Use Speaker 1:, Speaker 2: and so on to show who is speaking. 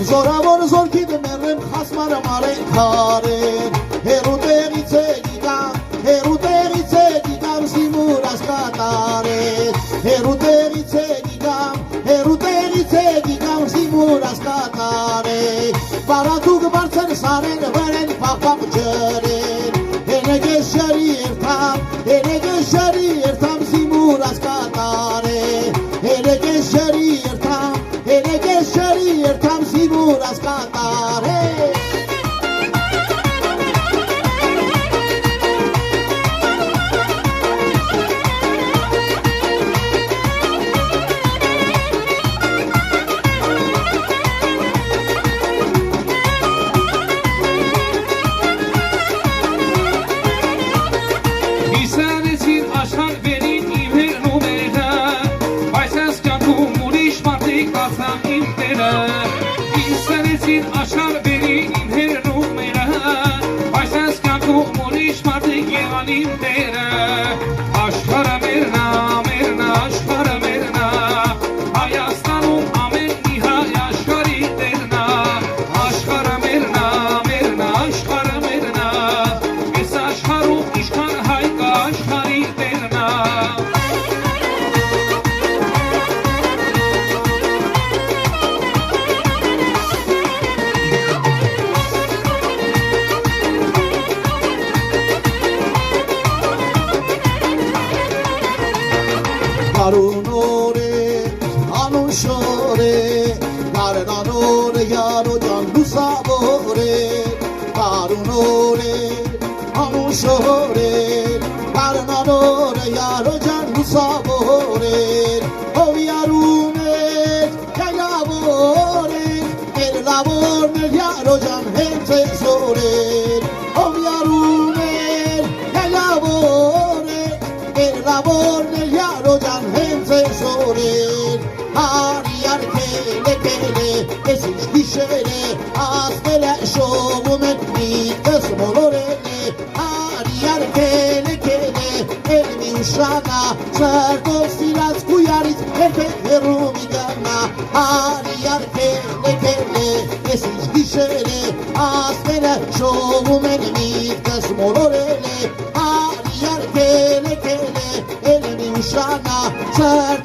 Speaker 1: Զորավոր զորքիդ մեռեմ խասմարը մարեն քարեր Հերու տեղից է գիգամ Սիմուր ասկատարեր Հերու տեղից է գիգամ Սիմուր ասկատարեր Բարատուկ բարձր սարեր վրեն պապապ ջրեր Հենեգես շերի երթամ Սիմուր ասկատարեր Հենեգես շերի երթամ Սիմուր ասկատարեր
Speaker 2: Աշխար բերի իմ հերնումերը Այս ես կանքում ուրիշ մարդիկ եղան իմ տերը Աշխարը մերնա, աշխարը մերնա Հայաստանում ամեն մի հայ աշխարի տերնա Աշխարը մերնա, աշխարը մերնա Ես աշխարում իշքան հայ կա աշխարի տերնա
Speaker 1: Արունորե, անուշորե, գարնանորե, յարոջան լուսավորե Արունորե, անուշորե, գարնանորե, յարոջան լուսավորե Ով յարուներ, յայավորեր, լավորներ, յարոջան հենց է զորեր Ով յարուներ, յայավորեր, լավորներ, յարոջան հենց է զորեր Հարիար կելե, ես ինչ գիշեր է, ասներ է շովում են միտքս մոլորել է Հարիար կելե, էլ մի ուշանա, սրտով սիրած կույարից երբեք հեռու մի գանա Հարիար կելե, ես ինչ գիշեր է, ասներ է շովում են միտքս մոլորել է Հարիար կելե, էլ մի ուշանա, սրտով